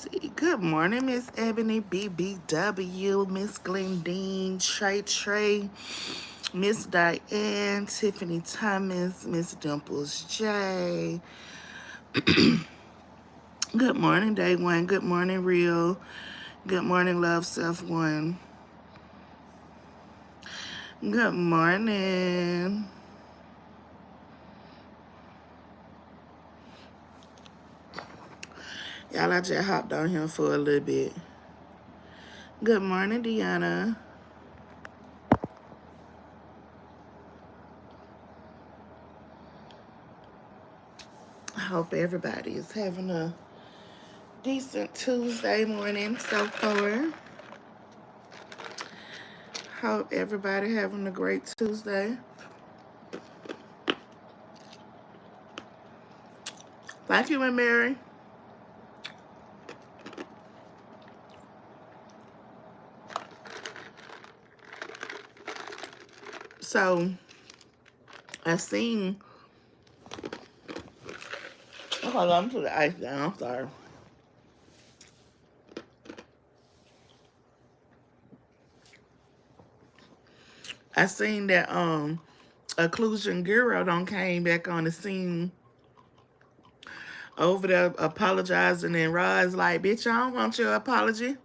See, good morning, Miss Ebony, BBW, Miss Glendine, Trey, Miss Diane, Tiffany Thomas, Miss Dimples J. Good morning, Day One. Good morning, Real. Good morning, Love Self One. Good morning. Y'all, I just hopped on here for a little bit. Good morning, Deanna. I hope everybody is having a decent Tuesday morning so far. Hope everybody having a great Tuesday. Thank you, and Mary. So, I seen. Hold on, I'm put the ice down. I'm sorry. I seen that Occlusion Guru done came back on the scene over there apologizing, and Rod's like, bitch, I don't want your apology.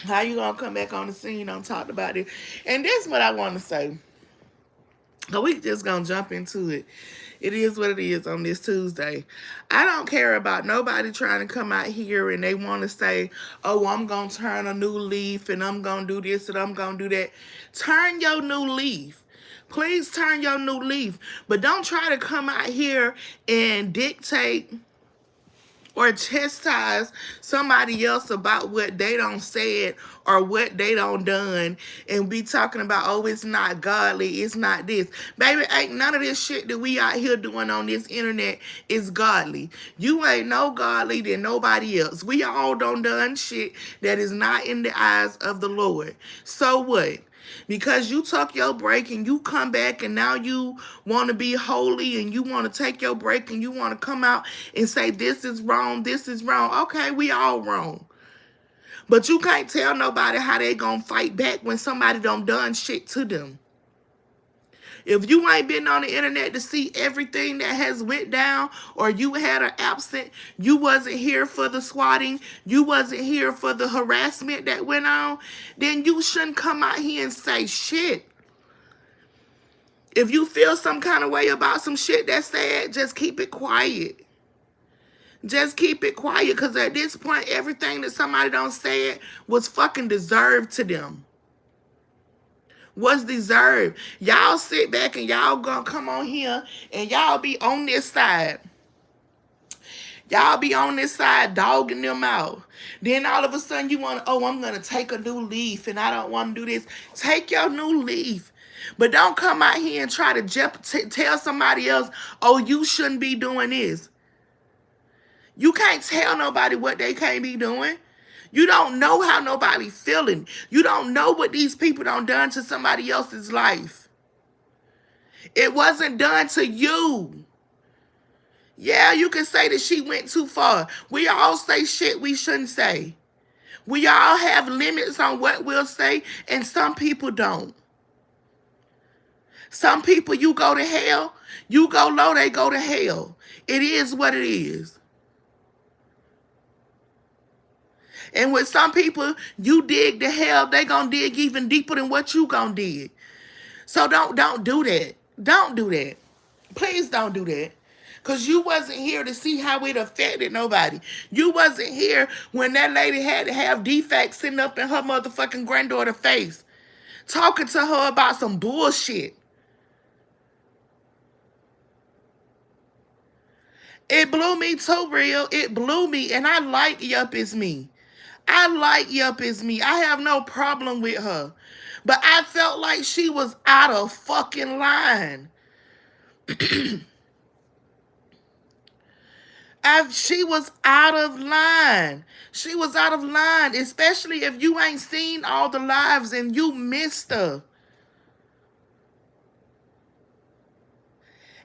How you gonna come back on the scene and talk about it? And that's what I want to say. So we just gonna jump into it. It is what it is on this Tuesday. I don't care about nobody trying to come out here and they want to say, oh, I'm gonna turn a new leaf and I'm gonna do this and I'm gonna do that. Turn your new leaf. Please turn your new leaf. But don't try to come out here and dictate or chastise somebody else about what they don't said or what they don't done and be talking about, oh, it's not godly, it's not this. Baby, ain't none of this shit that we out here doing on this internet is godly. You ain't no godly than nobody else. We all done shit that is not in the eyes of the Lord. So what? Because you took your break and you come back and now you want to be holy and you want to take your break and you want to come out and say this is wrong, this is wrong. Okay, we all wrong. But you can't tell nobody how they gonna fight back when somebody done shit to them. If you ain't been on the internet to see everything that has went down, or you had an absent, you wasn't here for the swatting, you wasn't here for the harassment that went on, then you shouldn't come out here and say shit. If you feel some kind of way about some shit that's said, just keep it quiet. Just keep it quiet, because at this point, everything that somebody don't say was fucking deserved to them. Was deserved. Y'all sit back and y'all gonna come on here and y'all be on this side. Y'all be on this side dogging them out. Then all of a sudden you want, oh, I'm gonna take a new leaf and I don't want to do this. Take your new leaf. But don't come out here and try to tell somebody else, oh, you shouldn't be doing this. You can't tell nobody what they can't be doing. You don't know how nobody feeling. You don't know what these people done to somebody else's life. It wasn't done to you. Yeah, you can say that she went too far. We all say shit we shouldn't say. We all have limits on what we'll say, and some people don't. Some people, you go to hell, you go low, they go to hell. It is what it is. And with some people, you dig to hell, they gonna dig even deeper than what you gonna dig. So don't do that. Don't do that. Please don't do that. Because you wasn't here to see how it affected nobody. You wasn't here when that lady had to have defects sitting up in her motherfucking granddaughter's face, talking to her about some bullshit. It blew me too, real. It blew me. And I like Yup Is Me. I like Yup Is Me. I have no problem with her. But I felt like she was out of fucking line. She was out of line. She was out of line, especially if you ain't seen all the lives and you missed her.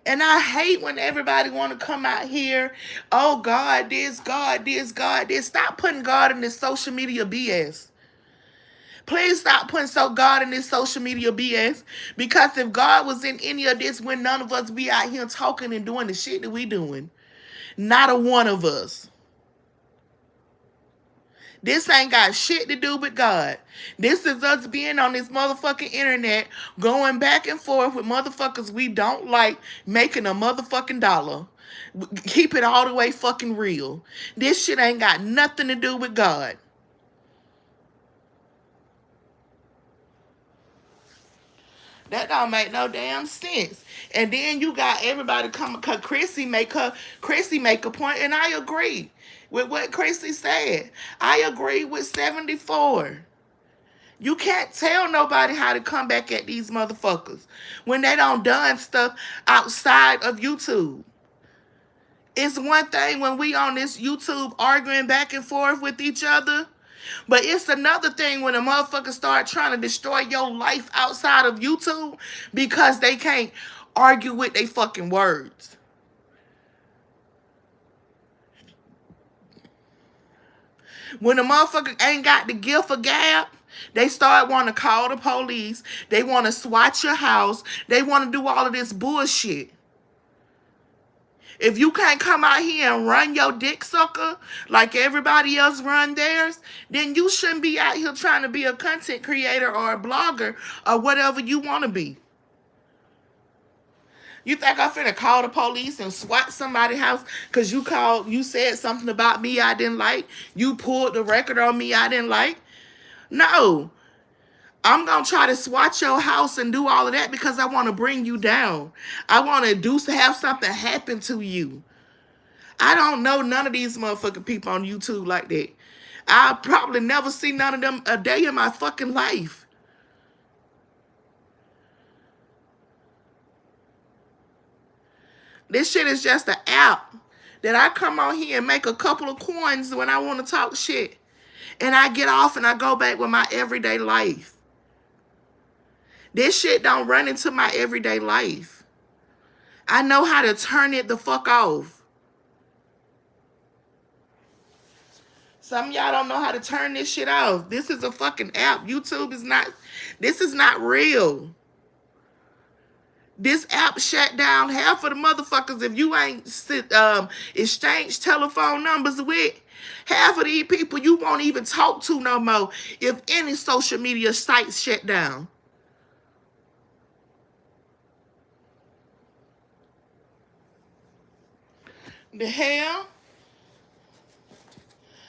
And I hate when everybody want to come out here, oh, God, this, God, this, God, this. Stop putting God in this social media BS. Please stop putting God in this social media BS. Because if God was in any of this, when none of us be out here talking and doing the shit that we doing. Not a one of us. This ain't got shit to do with God. This is us being on this motherfucking internet, going back and forth with motherfuckers we don't like, making a motherfucking dollar. Keep it all the way fucking real. This shit ain't got nothing to do with God. That don't make no damn sense. And then you got everybody coming, cause Chrissy make a point, and I agree with what Chrissy said. I agree with 74. You can't tell nobody how to come back at these motherfuckers when they don't done stuff outside of YouTube. It's one thing when we on this YouTube arguing back and forth with each other, but it's another thing when a motherfucker start trying to destroy your life outside of YouTube because they can't argue with their fucking words. When a motherfucker ain't got the gift of gab, they start wanting to call the police. They want to swat your house. They want to do all of this bullshit. If you can't come out here and run your dick sucker like everybody else run theirs, then you shouldn't be out here trying to be a content creator or a blogger or whatever you want to be. You think I'm finna call the police and swat somebody's house because you said something about me I didn't like? You pulled the record on me I didn't like? No. I'm going to try to swat your house and do all of that because I want to bring you down. I want to have something happen to you. I don't know none of these motherfucking people on YouTube like that. I'll probably never see none of them a day in my fucking life. This shit is just an app that I come on here and make a couple of coins when I want to talk shit. And I get off and I go back with my everyday life. This shit don't run into my everyday life. I know how to turn it the fuck off. Some of y'all don't know how to turn this shit off. This is a fucking app. YouTube is not, this is not real. This app shut down half of the motherfuckers if you ain't exchange telephone numbers with. Half of these people you won't even talk to no more if any social media sites shut down. The hell?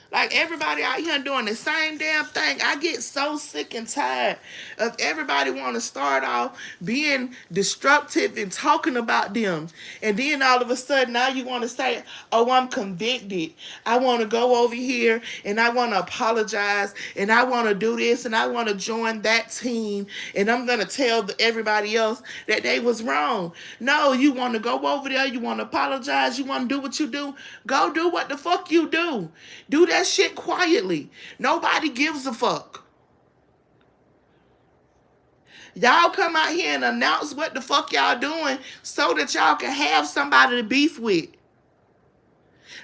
Like everybody out here doing the same damn thing. I get so sick and tired of everybody want to start off being destructive and talking about them. And then all of a sudden now you want to say, oh, I'm convicted. I want to go over here and I want to apologize and I want to do this and I want to join that team and I'm going to tell everybody else that they was wrong. No, you want to go over there. You want to apologize. You want to do what you do. Go do what the fuck you do. Do that shit quietly. Nobody gives a fuck. Y'all come out here and announce what the fuck y'all doing so that y'all can have somebody to beef with.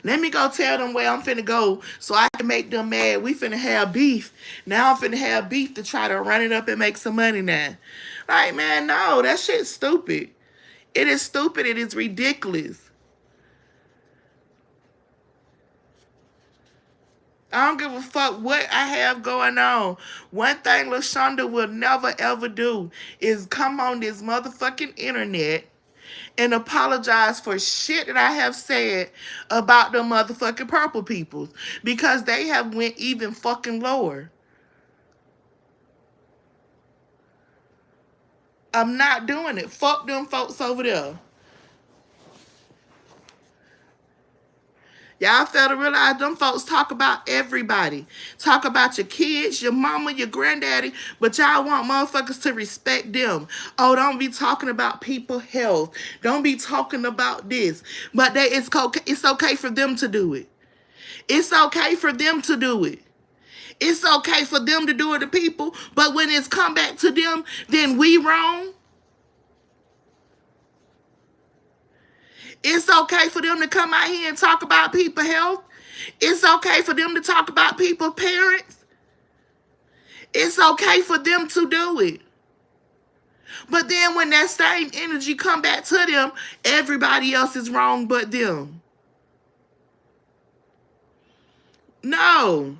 Let me go tell them where I'm finna go so I can make them mad. We finna have beef. Now I'm finna have beef to try to run it up and make some money now. Like, man, no, that shit's stupid. It is stupid. It is ridiculous. I don't give a fuck what I have going on. One thing Shonda will never ever do is come on this motherfucking internet and apologize for shit that I have said about the motherfucking purple peoples, because they have went even fucking lower. I'm not doing it. Fuck them folks over there. Y'all fail to realize them folks talk about everybody. Talk about your kids, your mama, your granddaddy, but y'all want motherfuckers to respect them. Oh, don't be talking about people's health. Don't be talking about this. But it's okay for them to do it. It's okay for them to do it. It's okay for them to do it to people, but when it's come back to them, then we wrong. It's okay for them to come out here and talk about people's health. It's okay for them to talk about people's parents. It's okay for them to do it. But then when that same energy come back to them, everybody else is wrong but them. No.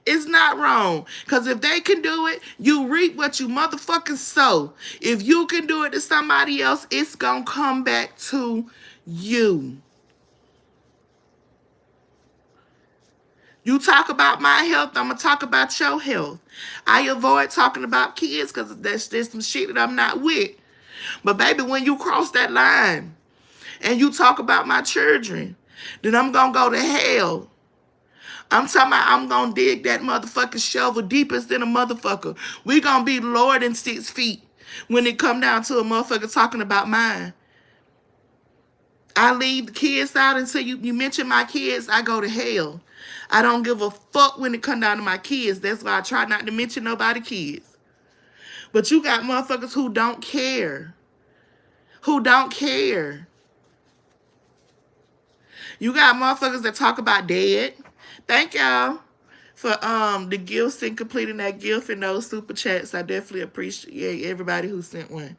It's not wrong. Because if they can do it, you reap what you motherfuckers sow. If you can do it to somebody else, it's going to come back to you. You talk about my health, I'm going to talk about your health. I avoid talking about kids because there's some shit that I'm not with. But baby, when you cross that line and you talk about my children, then I'm going to go to hell. I'm talking about I'm going to dig that motherfucking shovel deepest than a motherfucker. We going to be lower than 6 feet when it come down to a motherfucker talking about mine. I leave the kids out until you mention my kids, I go to hell. I don't give a fuck when it come down to my kids. That's why I try not to mention nobody's kids. But you got motherfuckers who don't care. Who don't care. You got motherfuckers that talk about dead. Thank y'all for the gifts and completing that gift and those super chats. I definitely appreciate everybody who sent one.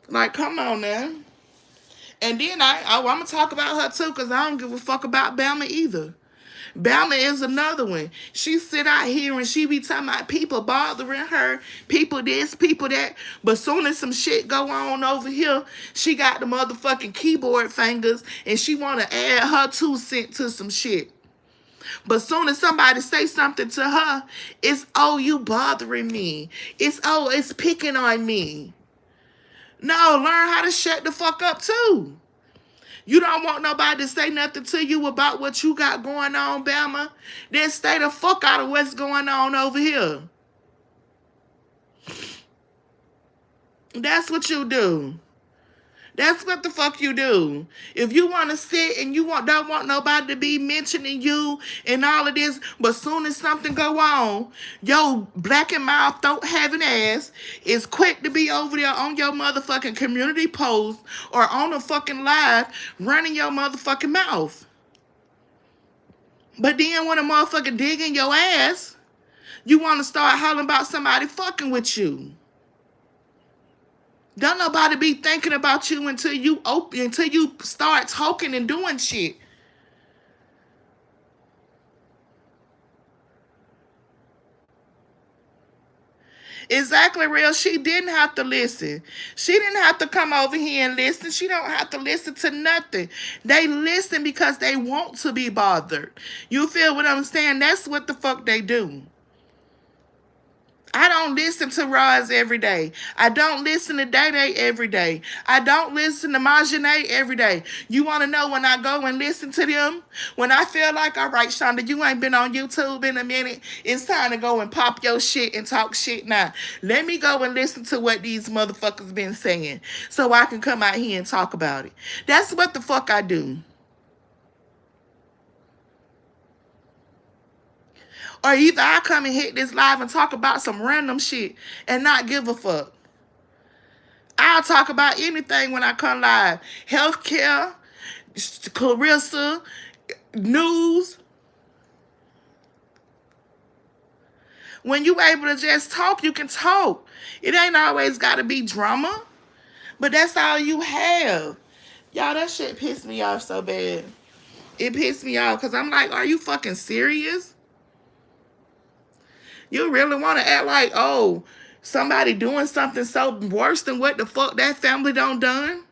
Like, come on now. And then I'm going to talk about her too, because I don't give a fuck about Bama either. Bama is another one. She sit out here and she be talking about people bothering her, people this, people that. But soon as some shit go on over here, she got the motherfucking keyboard fingers and she want to add her 2 cents to some shit. But soon as somebody say something to her, it's, oh, you bothering me. It's picking on me. No, learn how to shut the fuck up too. You don't want nobody to say nothing to you about what you got going on, Bama? Then stay the fuck out of what's going on over here. That's what you do. That's what the fuck you do. If you want to sit and you don't want nobody to be mentioning you and all of this, but soon as something go on, your black and mouth throat having ass is quick to be over there on your motherfucking community post or on a fucking live running your motherfucking mouth. But then when a motherfucker dig in your ass, you want to start hollering about somebody fucking with you. Don't nobody be thinking about you until you start talking and doing shit. Exactly, real. She didn't have to listen. She didn't have to come over here and listen. She don't have to listen to nothing. They listen because they want to be bothered. You feel what I'm saying? That's what the fuck they do. I don't listen to Roz every day. I don't listen to Day Day every day. I don't listen to Majane every day. You want to know when I go and listen to them? When I feel like, all right, Shonda, you ain't been on YouTube in a minute. It's time to go and pop your shit and talk shit now. Let me go and listen to what these motherfuckers been saying so I can come out here and talk about it. That's what the fuck I do. Or either I come and hit this live and talk about some random shit and not give a fuck. I'll talk about anything when I come live. Healthcare, Clarissa, news. When you able to just talk, you can talk. It ain't always got to be drama. But that's all you have. Y'all, that shit pissed me off so bad. It pissed me off because I'm like, are you fucking serious? You really want to act like, oh, somebody doing something so worse than what the fuck that family done?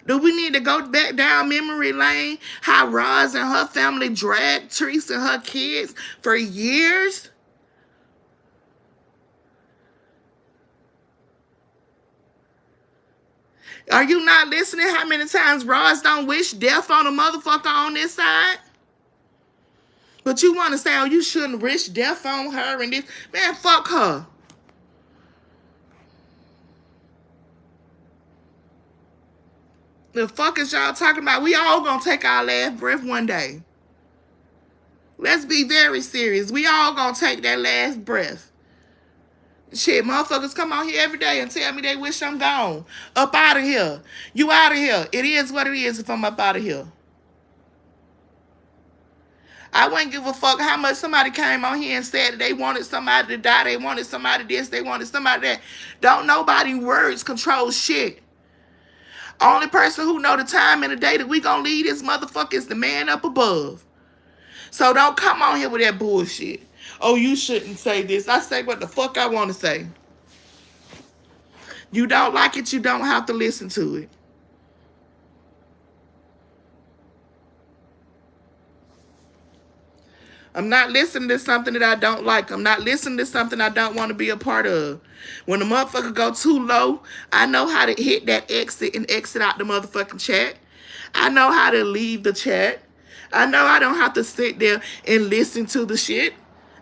Do we need to go back down memory lane? How Roz and her family dragged Teresa and her kids for years? Are you not listening? How many times Roz don't wish death on a motherfucker on this side? But you want to say, oh, you shouldn't wish death on her and this. Man, fuck her. The fuck is y'all talking about? We all gonna take our last breath one day. Let's be very serious. We all gonna take that last breath. Shit, motherfuckers come on here every day and tell me they wish I'm gone. Up out of here. You out of here. It is what it is if I'm up out of here. I wouldn't give a fuck how much somebody came on here and said that they wanted somebody to die, they wanted somebody this, they wanted somebody that. Don't nobody words control shit. Only person who know the time and the day that we gonna leave this motherfucker is the man up above. So don't come on here with that bullshit. Oh, you shouldn't say this. I say what the fuck I want to say. You don't like it, you don't have to listen to it. I'm not listening to something that I don't like. I'm not listening to something I don't want to be a part of. When the motherfucker go too low, I know how to hit that exit and exit out the motherfucking chat. I know how to leave the chat. I know I don't have to sit there and listen to the shit.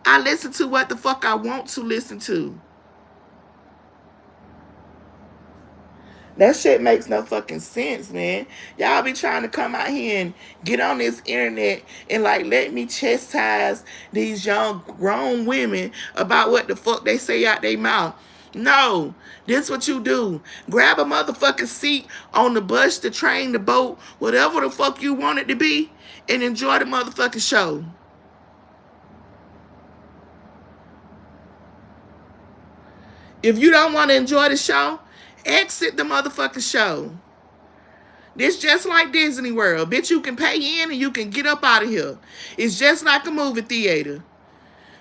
I listen to what the fuck I want to listen to. That shit makes no fucking sense, man. Y'all be trying to come out here and get on this internet and like let me chastise these young grown women about what the fuck they say out their mouth. No, this what you do. Grab a motherfucking seat on the bus, the train, the boat, whatever the fuck you want it to be, and enjoy the motherfucking show. If you don't want to enjoy the show, exit the motherfucking show. This just like Disney World. Bitch, you can pay in and you can get up out of here. It's just like a movie theater.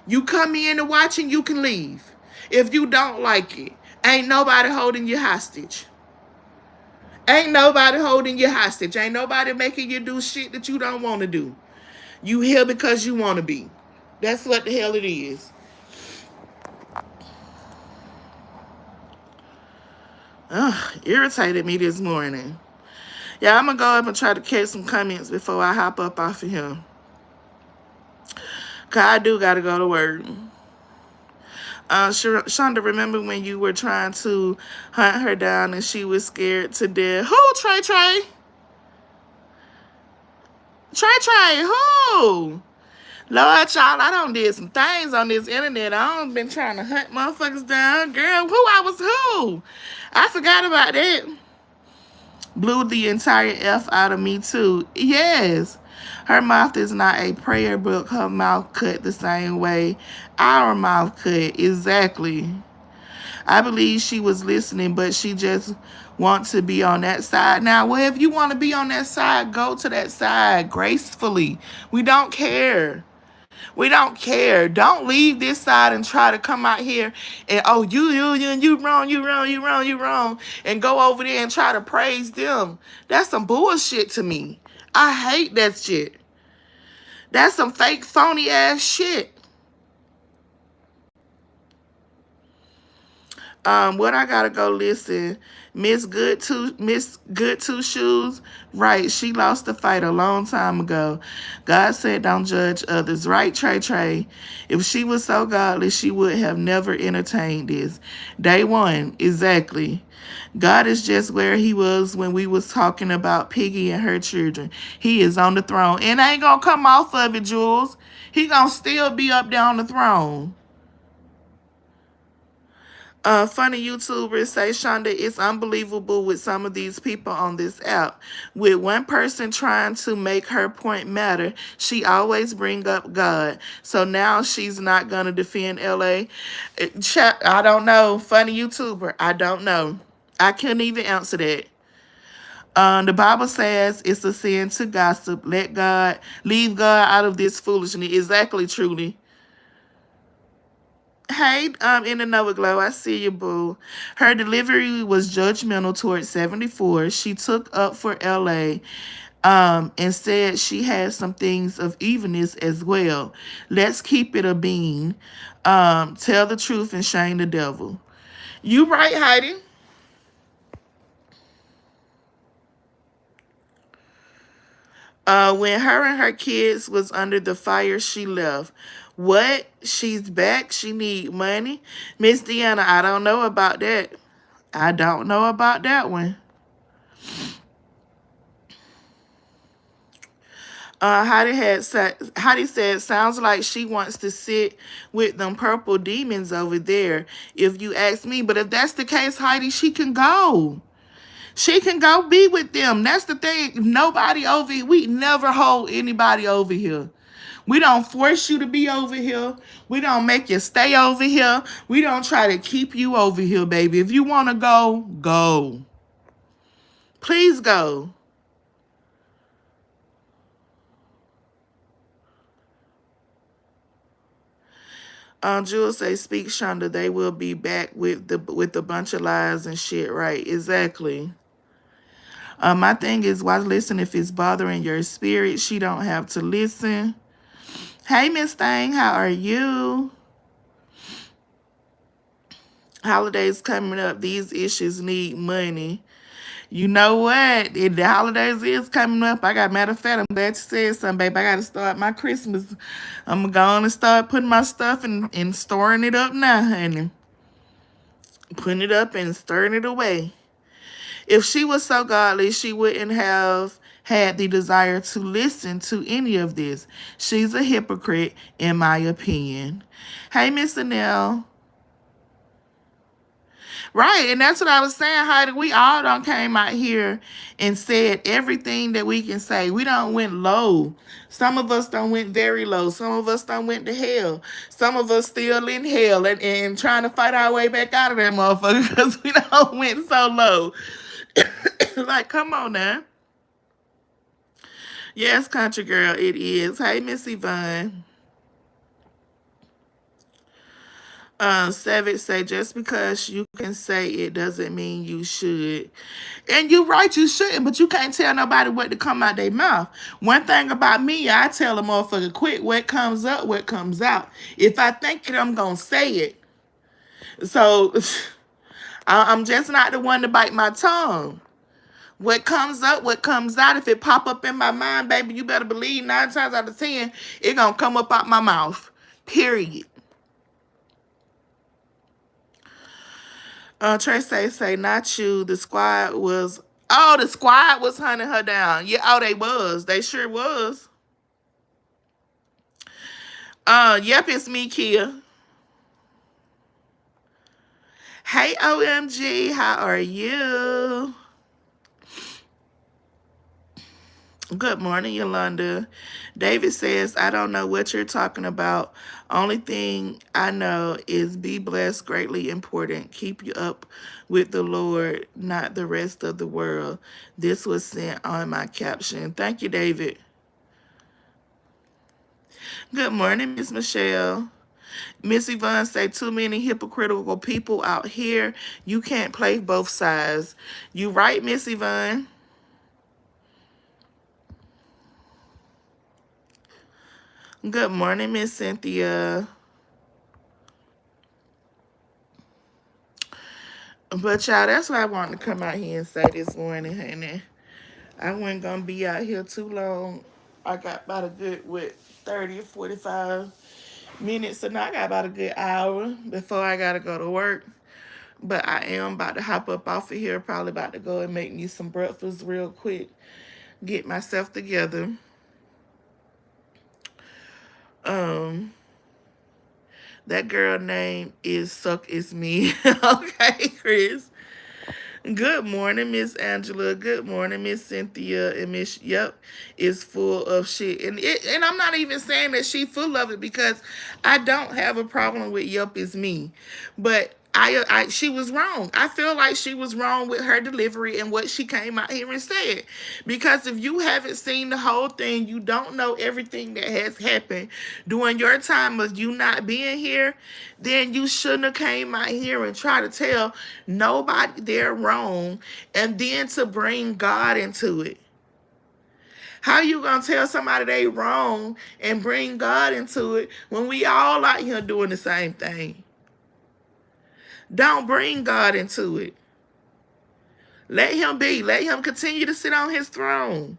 You come in to watch and you can leave. If you don't like it, ain't nobody holding you hostage. Ain't nobody holding you hostage. Ain't nobody making you do shit that you don't want to do. You here because you want to be. That's what the hell it is. Irritated me this morning. Yeah, I'm going to go up and try to catch some comments before I hop up off of here. Because I do got to go to work. Shonda, remember when you were trying to hunt her down and she was scared to death? Who, Trey? Trey, who? Lord, y'all, I done did some things on this internet. I done been trying to hunt motherfuckers down. Girl, who? I forgot about that. Blew the entire F out of me, too. Yes. Her mouth is not a prayer book. Her mouth cut the same way our mouth cut. Exactly. I believe she was listening, but she just wants to be on that side. Now, well, if you want to be on that side, go to that side gracefully. We don't care. We don't care. Don't leave this side and try to come out here and, oh, you wrong, and go over there and try to praise them. That's some bullshit to me. I hate that shit. That's some fake, phony ass shit. What I gotta go listen. Miss Good Two Shoes, right? She lost the fight a long time ago. God said, "Don't judge others." Right, Trey Trey. If she was so godly, she would have never entertained this. Day one, exactly. God is just where he was when we was talking about Piggy and her children. He is on the throne, and ain't gonna come off of it, Jules. He gonna still be up there on the throne. Funny YouTubers say, Shonda, it's unbelievable with some of these people on this app. With one person trying to make her point matter, she always bring up God. So now she's not going to defend LA. I don't know. Funny YouTuber. I don't know. I couldn't even answer that. The Bible says it's a sin to gossip. Leave God out of this foolishness. Exactly, truly. Hey, in the Nova Glow, I see you, boo. Her delivery was judgmental towards 74. She took up for LA, and said she had some things of evenness as well. Let's keep it a bean. Tell the truth and shame the devil. You right, Heidi. When her and her kids was under the fire, she left. What? She's back. She need money. Miss Deanna, I don't know about that. I don't know about that one. Heidi said, sounds like she wants to sit with them purple demons over there, if you ask me. But if that's the case, Heidi, she can go. She can go be with them. That's the thing. Nobody over here. We never hold anybody over here. We don't force you to be over here. We don't make you stay over here. We don't try to keep you over here, baby. If you want to go, go. Please go. Jules say, "Speak, Shonda. They will be back with a bunch of lies and shit." Right? Exactly. My thing is, why listen if it's bothering your spirit? She don't have to listen. Hey, Miss Thang, how are you? Holidays coming up. These issues need money. You know what? The holidays is coming up. Matter of fact, I'm glad you said something, babe. I got to start my Christmas. I'm going to start putting my stuff and storing it up now, honey. Putting it up and stirring it away. If she was so godly, she wouldn't have had the desire to listen to any of this. She's a hypocrite, in my opinion. Hey, Miss Anel. Right, and that's what I was saying, Heidi. We all done came out here and said everything that we can say. We don't went low. Some of us done went very low. Some of us done went to hell. Some of us still in hell and trying to fight our way back out of that motherfucker because we don't went so low. Like, come on now. Yes, country girl, it is. Hey, Miss Yvonne. Savage say, just because you can say it doesn't mean you should. And you're right, you shouldn't, but you can't tell nobody what to come out their mouth. One thing about me, I tell a motherfucker quick, what comes up, what comes out. If I think it, I'm going to say it. So I'm just not the one to bite my tongue. What comes up, what comes out, if it pop up in my mind, baby, you better believe 9 times out of 10, it going to come up out my mouth. Period. Trey say, not you. The squad was hunting her down. Yeah, oh, they was. They sure was. Yep, it's me, Kia. Hey, OMG, how are you? Good morning, Yolanda. David says, I don't know what you're talking about. Only thing I know is be blessed, greatly important. Keep you up with the Lord, not the rest of the world. This was sent on my caption. Thank you, David. Good morning, Miss Michelle. Miss Yvonne say, too many hypocritical people out here. You can't play both sides. You right, Miss Yvonne. Good morning, Miss Cynthia. But y'all, that's why I wanted to come out here and say this morning, honey. I wasn't gonna be out here too long. I got about a good, 30 or 45 minutes, and I got about a good hour before I gotta go to work. But I am about to hop up off of here, probably about to go and make me some breakfast real quick, get myself together. Um, that girl name is Suck Is Me. Okay, Chris. Good morning, Miss Angela. Good morning, Miss Cynthia. And Miss Yep is full of shit. And I'm not even saying that she full of it, because I don't have a problem with Yep is me. But she was wrong. I feel like she was wrong with her delivery and what she came out here and said. Because if you haven't seen the whole thing, you don't know everything that has happened during your time of you not being here, then you shouldn't have came out here and try to tell nobody they're wrong and then to bring God into it. How you gonna tell somebody they wrong and bring God into it when we all out here doing the same thing? Don't bring God into it. Let him be. Let him continue to sit on his throne.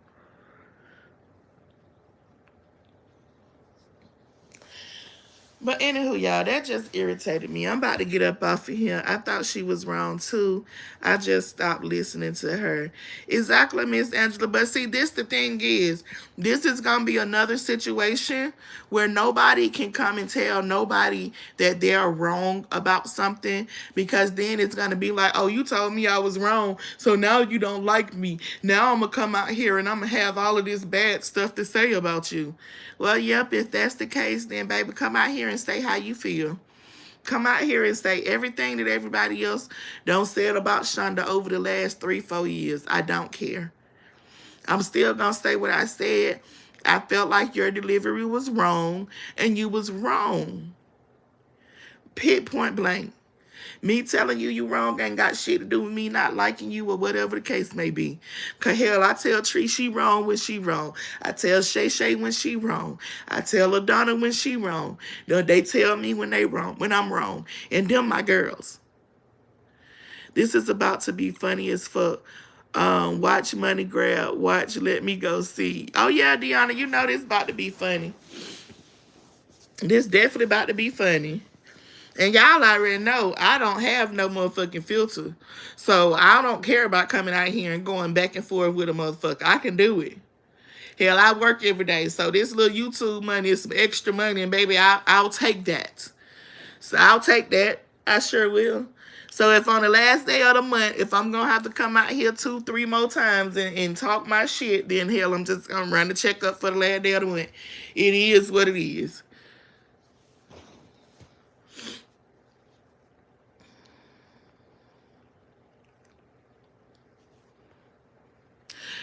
But anywho, y'all, that just irritated me. I'm about to get up off of here. I thought she was wrong too. I just stopped listening to her. Exactly, Miss Angela. But see, the thing is, this is gonna be another situation where nobody can come and tell nobody that they're wrong about something, because then it's gonna be like, oh, you told me I was wrong, so now you don't like me. Now I'm gonna come out here and I'm gonna have all of this bad stuff to say about you. Well, yep, if that's the case, then baby, come out here and say how you feel. Come out here and say everything that everybody else don't said about Shonda over the last 3-4 years. I don't care. I'm still gonna say what I said. I felt like your delivery was wrong, and you was wrong. Point blank. Me telling you wrong ain't got shit to do with me not liking you or whatever the case may be. Cause hell, I tell Tree she wrong when she wrong. I tell Shay Shay when she wrong. I tell LaDonna when she wrong. They tell me when they wrong, when I'm wrong. And them my girls. This is about to be funny as fuck. Watch Money Grab. Watch Let Me Go See. Oh yeah, Deanna, you know this about to be funny. This definitely about to be funny. And y'all already know I don't have no motherfucking filter. So I don't care about coming out here and going back and forth with a motherfucker. I can do it. Hell, I work every day. So this little YouTube money is some extra money. And baby, I'll take that. So I'll take that. I sure will. So if on the last day of the month, if I'm going to have to come out here 2-3 more times and talk my shit, then hell, I'm just going to run the check up for the last day of the month. It is what it is.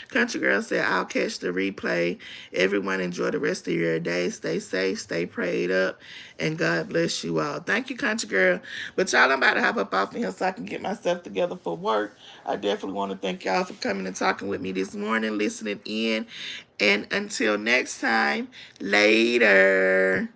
Country Girl said, I'll catch the replay. Everyone enjoy the rest of your day. Stay safe, stay prayed up, and God bless you all. Thank you, Country Girl. But y'all, I'm about to hop up off of here so I can get myself together for work. I definitely want to thank y'all for coming and talking with me this morning, listening in. And until next time, later.